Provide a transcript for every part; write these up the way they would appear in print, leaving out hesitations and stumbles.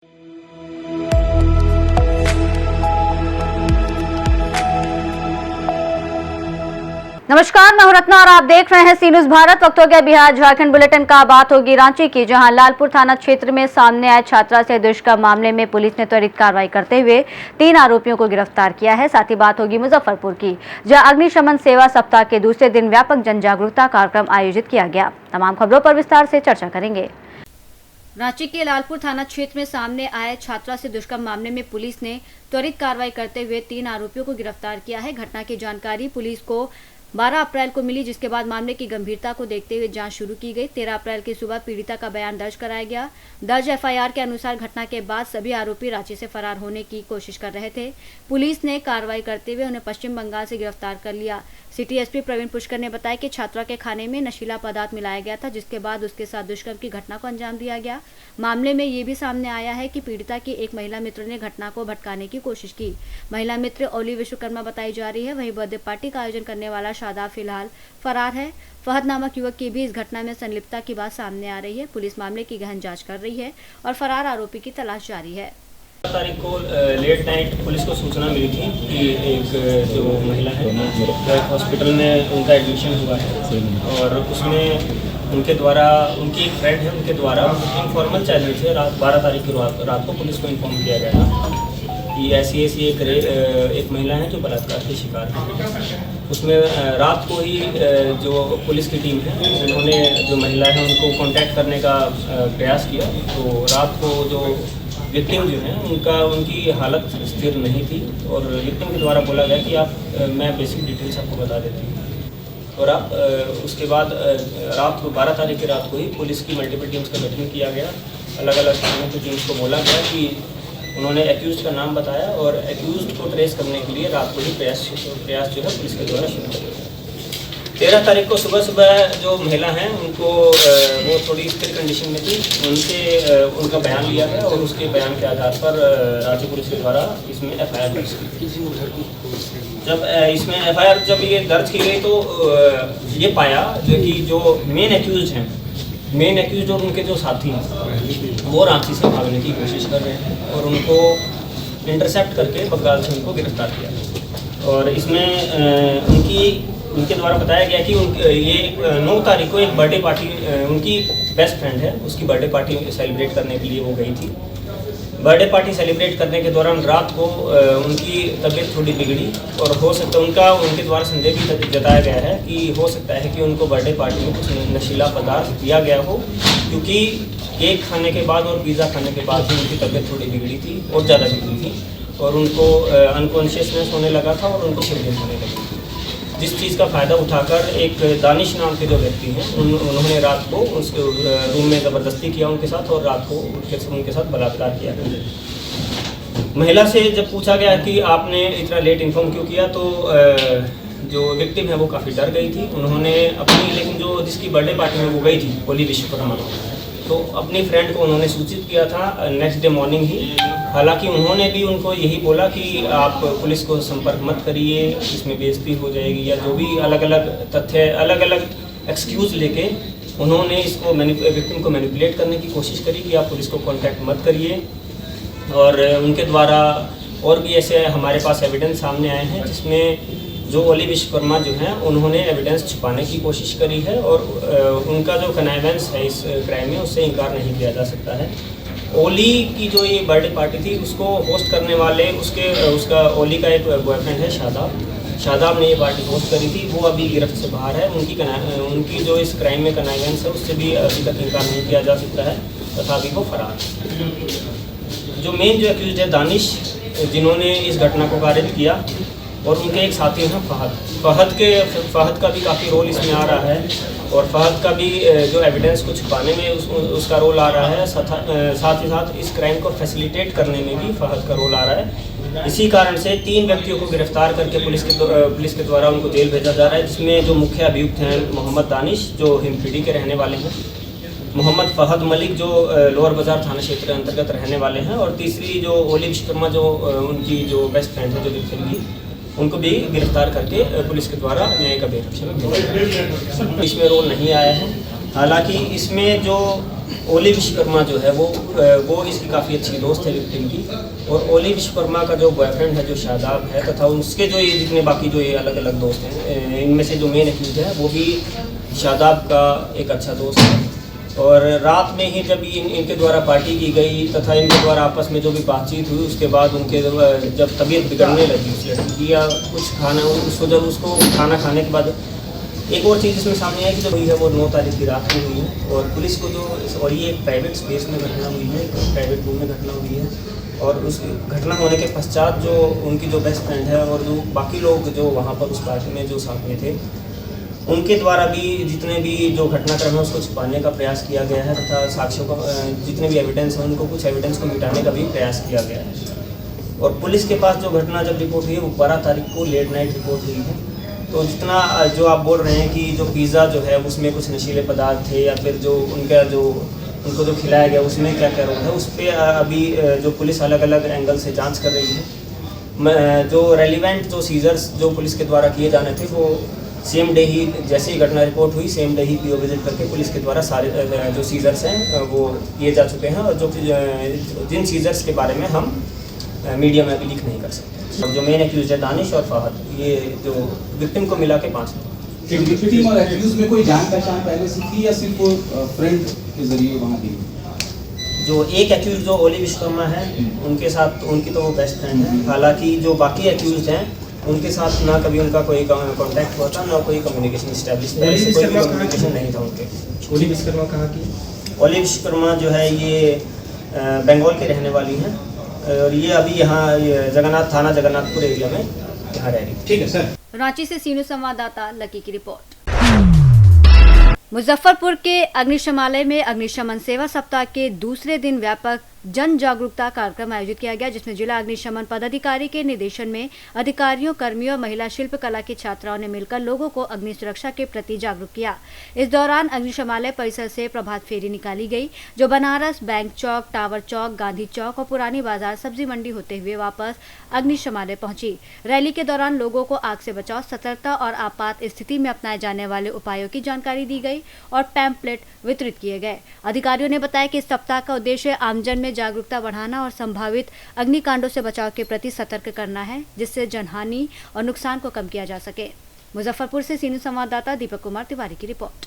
नमस्कार, मैं हूं रत्ना और आप देख रहे हैं सी न्यूज भारत। वक्त हो गया बिहार झारखंड बुलेटिन का। बात होगी रांची की, जहां लालपुर थाना क्षेत्र में सामने आए छात्रा से दुष्कर्म मामले में पुलिस ने त्वरित कार्रवाई करते हुए 3 आरोपियों को गिरफ्तार किया है। साथ ही बात होगी मुजफ्फरपुर की, जहां अग्निशमन सेवा सप्ताह के दूसरे दिन व्यापक जन जागरूकता कार्यक्रम आयोजित किया गया। तमाम खबरों पर विस्तार से चर्चा करेंगे। रांची के लालपुर थाना क्षेत्र में सामने आए छात्रा से दुष्कर्म मामले में पुलिस ने त्वरित कार्रवाई करते हुए 3 आरोपियों को गिरफ्तार किया है। घटना की जानकारी पुलिस को 12 अप्रैल को मिली, जिसके बाद मामले की गंभीरता को देखते हुए जांच शुरू की गई। 13 अप्रैल की सुबह पीड़िता का बयान दर्ज कराया गया। दर्ज एफआईआर के अनुसार घटना के बाद सभी आरोपी रांची से फरार होने की कोशिश कर रहे थे। पुलिस ने कार्रवाई करते हुए उन्हें पश्चिम बंगाल से गिरफ्तार कर लिया। सिटी एसपी प्रवीण पुष्कर ने बताया कि छात्रा के खाने में नशीला पदार्थ मिलाया गया था, जिसके बाद उसके साथ दुष्कर्म की घटना को अंजाम दिया गया। मामले में ये भी सामने आया है कि पीड़िता की एक महिला मित्र ने घटना को भटकाने की कोशिश की। महिला मित्र ओली विश्वकर्मा बताई जा रही है। वहीं बर्थडे पार्टी का आयोजन करने वाला शादाब फिलहाल फरार है। फहद नामक युवक की भी इस घटना में संलिप्तता की बात सामने आ रही है। पुलिस मामले की गहन जांच कर रही है और फरार आरोपी की तलाश जारी है। तारीख को लेट नाइट पुलिस को सूचना मिली थी कि एक जो महिला है एक हॉस्पिटल में उनका एडमिशन हुआ है और उसमें उनके द्वारा उनकी एक फ्रेंड है, उनके द्वारा इनफॉर्मल चैलेंज से रात 12 तारीख की रात को पुलिस को इन्फॉर्म किया गया था कि ऐसी एक महिला है जो बलात्कार की शिकार है। उसमें रात को ही जो पुलिस की टीम है उन्होंने जो महिला है उनको कांटेक्ट करने का प्रयास किया। तो रात को जो विक्टिम जो है उनकी हालत स्थिर नहीं थी और विक्टिम के द्वारा बोला गया कि मैं बेसिक डिटेल्स आपको बता देती हूँ। और उसके बाद रात को 12 तारीख की रात को ही पुलिस की मल्टीपल टीम्स का गठन किया गया। अलग अलग थानों की टीम्स को बोला गया कि उन्होंने एक्यूज़ का नाम बताया और एक्यूज़ को ट्रेस करने के लिए रात को ही प्रयास जो है पुलिस के द्वारा शुरू किया गया। 13 तारीख को सुबह जो महिला हैं उनको वो थोड़ी स्थिर कंडीशन में थी, उनसे उनका बयान लिया गया और उसके बयान के आधार पर रांची पुलिस के द्वारा इसमें एफआईआर दर्ज की। जब ये दर्ज की गई तो ये पाया जो मेन एक्यूज और उनके जो साथी हैं वो रांची से भागने की कोशिश कर रहे हैं और उनको इंटरसेप्ट करके बंगाल से उनको गिरफ्तार किया। और इसमें उनके द्वारा बताया गया कि ये 9 तारीख को एक बर्थडे पार्टी उनकी बेस्ट फ्रेंड है उसकी बर्थडे पार्टी सेलिब्रेट करने के लिए वो गई थी। बर्थडे पार्टी सेलिब्रेट करने के दौरान रात को उनकी तबीयत थोड़ी बिगड़ी और हो सकता है उनके द्वारा संदेह भी जताया गया है कि हो सकता है कि उनको बर्थडे पार्टी में कुछ नशीला पदार्थ दिया गया हो, क्योंकि केक खाने के बाद और पिज़्ज़ा खाने के बाद ही उनकी तबीयत थोड़ी बिगड़ी थी और ज़्यादा बिगड़ी थी और उनको अनकॉन्शियसनेस होने लगा था और उनको शिवरिंग होने लगी थी। जिस चीज़ का फ़ायदा उठाकर एक दानिश नाम के जो व्यक्ति हैं उन्होंने रात को उसके रूम में ज़बरदस्ती किया उनके साथ और रात को उनके साथ बलात्कार किया गया। महिला से जब पूछा गया कि आपने इतना लेट इन्फॉर्म क्यों किया, तो जो विक्टिम है वो काफ़ी डर गई थी। उन्होंने लेकिन जिसकी बर्थडे पार्टी में वो गई थी ओली विश्वकर्मा, तो अपनी फ्रेंड को उन्होंने सूचित किया था नेक्स्ट डे मॉर्निंग ही। हालांकि उन्होंने भी उनको यही बोला कि आप पुलिस को संपर्क मत करिए, इसमें बेइज्जती हो जाएगी, या जो भी अलग अलग तथ्य अलग अलग एक्सक्यूज़ लेके उन्होंने इसको विक्टिम को मैनिपुलेट करने की कोशिश करी कि आप पुलिस को कांटेक्ट मत करिए। और उनके द्वारा और भी ऐसे हमारे पास एविडेंस सामने आए हैं जिसमें जो ओली विश्वकर्मा जो हैं उन्होंने एविडेंस छुपाने की कोशिश करी है और उनका जो कनाइवेंस है इस क्राइम में उससे इनकार नहीं किया जा सकता है। ओली की जो ये बर्थडे पार्टी थी उसको होस्ट करने वाले उसका ओली का एक बॉयफ्रेंड है शादाब ने ये पार्टी होस्ट करी थी। वो अभी गिरफ्त से बाहर है। उनकी जो इस क्राइम में कनाइवेंस है उससे भी अभी तक इनकार नहीं किया जा सकता है, तथापि वो फरार है। जो मेन जो एक्यूज है दानिश, जिन्होंने इस घटना को कारित किया, और उनके एक साथी हैं फहद का भी काफ़ी रोल इसमें आ रहा है और फहद का भी जो एविडेंस को छुपाने में उसका रोल आ रहा है। साथ ही साथ इस क्राइम को फैसिलिटेट करने में भी फहद का रोल आ रहा है। इसी कारण से 3 व्यक्तियों को गिरफ्तार करके पुलिस के द्वारा उनको जेल भेजा जा रहा है, जिसमें जो मुख्य अभियुक्त हैं मोहम्मद दानिश जो हिमपीढ़ी के रहने वाले हैं, मोहम्मद फहद मलिक जो लोअर बाजार थाना क्षेत्र के अंतर्गत रहने वाले हैं, और तीसरी जो ओली विश्वकर्मा जो उनकी जो बेस्ट फ्रेंड है जो दिखेंगी, उनको भी गिरफ्तार करके पुलिस के द्वारा न्यायिक अभिरक्षा में भेजा। इसमें रोल नहीं आया है। हालांकि इसमें जो ओली विश्वकर्मा जो है वो इसकी काफ़ी अच्छी दोस्त है विक्टिम की। और ओली विश्वकर्मा का जो बॉयफ्रेंड है जो शादाब है, तथा उसके जो ये जितने बाकी जो ये अलग अलग दोस्त हैं, इनमें से जो मेन एक्यूज है वो भी शादाब का एक अच्छा दोस्त है। और रात में ही जब इनके द्वारा पार्टी की गई तथा इनके द्वारा आपस में जो भी बातचीत हुई, उसके बाद उनके जब तबीयत बिगड़ने लगी उस लड़की की, या कुछ खाना उसको खाना खाने के बाद एक और चीज़ इसमें सामने आई कि जो हुई है वो 9 तारीख की रात में हुई है। और पुलिस को और ये एक प्राइवेट स्पेस में घटना हुई है, प्राइवेट रूम में घटना हुई है। और उस घटना होने के पश्चात जो उनकी जो बेस्ट फ्रेंड है और जो बाकी लोग जो वहाँ पर उस पार्टी में जो साथ में थे, उनके द्वारा भी जितने भी जो घटनाक्रम है उसको छिपाने का प्रयास किया गया है, तथा साक्ष्यों का जितने भी एविडेंस हैं उनको कुछ एविडेंस को मिटाने का भी प्रयास किया गया है। और पुलिस के पास जो घटना जब रिपोर्ट हुई है वो 12 तारीख को लेट नाइट रिपोर्ट हुई है। तो जितना जो आप बोल रहे हैं कि जो पिज़्ज़ा जो है उसमें कुछ नशीले पदार्थ थे, या फिर जो उनको जो खिलाया गया उसमें क्या क्या रोल है, उस पर अभी जो पुलिस अलग अलग एंगल से जांच कर रही है। जो रेलिवेंट जो सीजर्स जो पुलिस के द्वारा किए जाने थे वो सेम डे ही, जैसे ही घटना रिपोर्ट हुई सेम डे ही पीओ विजिट करके पुलिस के द्वारा सारे जो सीजर्स हैं वो किए जा चुके हैं। और जो जिन सीजर्स के बारे में हम मीडिया में अभी लीक नहीं कर सकते। अब जो मेन एक्यूज है दानिश और फहद, ये जो विक्टिम को मिला के 5 लोग। विक्टिम और एक्यूज में कोई जान पहचान पहले से थी या सिर्फ फ्रेंड के जरिए वहाँ दी? जो एक एक्यूज जो ओली विश्वकर्मा है उनके साथ उनकी तो वो बेस्ट फ्रेंड है। हालांकि जो बाकी एक्यूज हैं उनके साथ ना कभी उनका कोई कांटेक्ट हुआ था, ना कोई कम्युनिकेशन स्टैब्लिश, पहले से कोई कम्युनिकेशन नहीं था उनके। ओली विश्वकर्मा कहाँ की? ओली विश्वकर्मा जो है ये बंगाल के रहने वाली हैं और ये अभी यहाँ जगन्नाथ थाना जगन्नाथपुर एरिया में यहाँ रह रही। ठीक है सर। रांची से सीनू संवाददाता लकी की रिपोर्ट। मुजफ्फरपुर के अग्निशमालय में अग्निशमन सेवा सप्ताह के दूसरे दिन व्यापक जन जागरूकता कार्यक्रम आयोजित किया गया, जिसमें जिला अग्निशमन पदाधिकारी के निर्देशन में अधिकारियों, कर्मियों और महिला शिल्प कला की छात्राओं ने मिलकर लोगों को अग्नि सुरक्षा के प्रति जागरूक किया। इस दौरान अग्निशमालय परिसर से प्रभात फेरी निकाली गई, जो बनारस, बैंक चौक, टावर चौक, गांधी चौक और पुरानी बाजार सब्जी मंडी होते हुए वापस अग्निशमालय पहुंची। रैली के दौरान लोगों को आग से बचाव, सतर्कता और आपात स्थिति में अपनाए जाने वाले उपायों की जानकारी दी गई और पैम्पलेट वितरित किए गए। अधिकारियों ने बताया कि इस सप्ताह का उद्देश्य आमजन में जागरूकता बढ़ाना और संभावित अग्निकांडों से बचाव के प्रति सतर्क करना है, जिससे जनहानि और नुकसान को कम किया जा सके। मुजफ्फरपुर से सीनियर संवाददाता दीपक कुमार तिवारी की रिपोर्ट।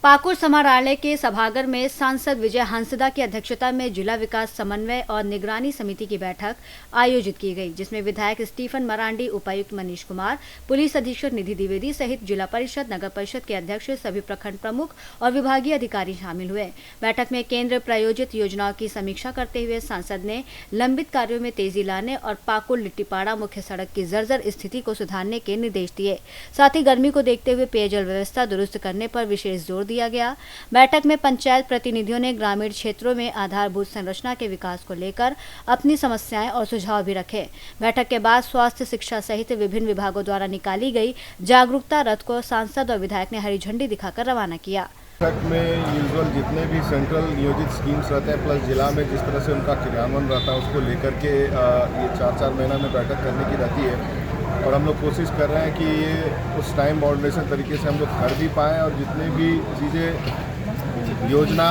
पाकुड़ समाहरणालय के सभागार में सांसद विजय हंसदा की अध्यक्षता में जिला विकास समन्वय और निगरानी समिति की बैठक आयोजित की गई, जिसमें विधायक स्टीफन मरांडी, उपायुक्त मनीष कुमार, पुलिस अधीक्षक निधि द्विवेदी सहित जिला परिषद, नगर परिषद के अध्यक्ष, सभी प्रखंड प्रमुख और विभागीय अधिकारी शामिल हुए। बैठक में केंद्र प्रायोजित योजनाओं की समीक्षा करते हुए सांसद ने लंबित कार्यों में तेजी लाने और पाकुड़ लिट्टीपाड़ा मुख्य सड़क की जर्जर स्थिति को सुधारने के निर्देश दिए। साथ ही गर्मी को देखते हुए पेयजल व्यवस्था दुरुस्त करने पर विशेष जोर दिया गया। बैठक में पंचायत प्रतिनिधियों ने ग्रामीण क्षेत्रों में आधारभूत संरचना के विकास को लेकर अपनी समस्याएं और सुझाव भी रखे। बैठक के बाद स्वास्थ्य, शिक्षा सहित विभिन्न विभागों द्वारा निकाली गई जागरूकता रथ को सांसद और विधायक ने हरी झंडी दिखाकर रवाना किया। बैठक में यूजुअल जितने भी सेंट्रल नियोजित स्कीम्स रहते हैं प्लस जिला में जिस तरह से उनका क्रियान्वयन रहता है उसको लेकर के ये 4-4 महीना में बैठक करने की रहती है। और हम लोग कोशिश कर रहे हैं कि ये उस टाइम बाउंडेशन तरीके से हम लोग कर भी पाएँ और जितने भी चीज़ें योजना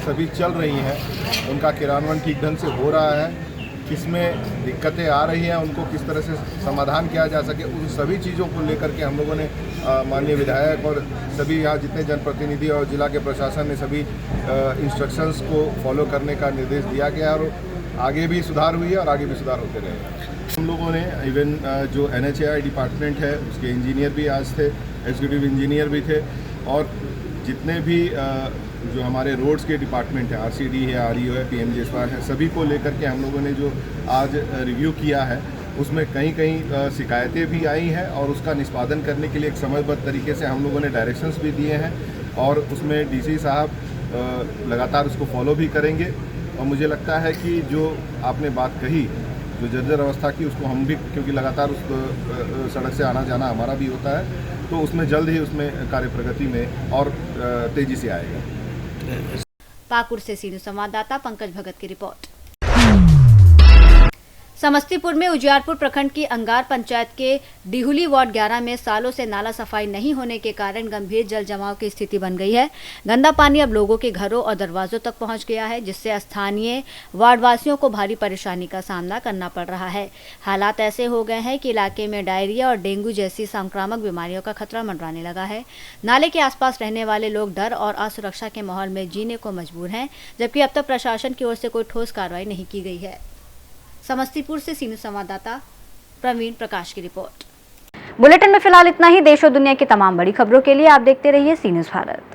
सभी चल रही हैं उनका क्रियान्वयन ठीक ढंग से हो रहा है, किसमें दिक्कतें आ रही हैं उनको किस तरह से समाधान किया जा सके, उन सभी चीज़ों को लेकर के हम लोगों ने माननीय विधायक और सभी यहाँ जितने जनप्रतिनिधि और जिला के प्रशासन ने सभी इंस्ट्रक्शंस को फॉलो करने का निर्देश दिया गया और आगे भी सुधार हुई है और आगे भी सुधार होते रहेगा। हम लोगों ने इवन जो NHAI डिपार्टमेंट है उसके इंजीनियर भी आज थे, एग्जीक्यूटिव इंजीनियर भी थे और जितने भी जो हमारे रोड्स के डिपार्टमेंट है, RCD है, REO है, PMJSY है, सभी को लेकर के हम लोगों ने जो आज रिव्यू किया है उसमें कहीं शिकायतें भी आई हैं और उसका निष्पादन करने के लिए एक समयबद्ध तरीके से हम लोगों ने डायरेक्शंस भी दिए हैं और उसमें DC साहब लगातार उसको फॉलो भी करेंगे। और मुझे लगता है कि जो आपने बात कही जो जर्जर अवस्था की उसको हम भी, क्योंकि लगातार उस सड़क से आना जाना हमारा भी होता है, तो उसमें जल्द ही उसमें कार्य प्रगति में और तेजी से आएगा। पाकुड़ से सीनियर संवाददाता पंकज भगत की रिपोर्ट। समस्तीपुर में उजियारपुर प्रखंड की अंगार पंचायत के डिहुली वार्ड 11 में सालों से नाला सफाई नहीं होने के कारण गंभीर जल जमाव की स्थिति बन गई है। गंदा पानी अब लोगों के घरों और दरवाजों तक पहुंच गया है, जिससे स्थानीय वार्डवासियों को भारी परेशानी का सामना करना पड़ रहा है। हालात ऐसे हो गए हैं कि इलाके में डायरिया और डेंगू जैसी संक्रामक बीमारियों का खतरा मंडराने लगा है। नाले के आसपास रहने वाले लोग डर और असुरक्षा के माहौल में जीने को मजबूर हैं, जबकि अब तक प्रशासन की ओर से कोई ठोस कार्रवाई नहीं की गई है। समस्तीपुर से सी न्यूज़ संवाददाता प्रवीण प्रकाश की रिपोर्ट। बुलेटिन में फिलहाल इतना ही। देश और दुनिया की तमाम बड़ी खबरों के लिए आप देखते रहिए सी न्यूज़ भारत।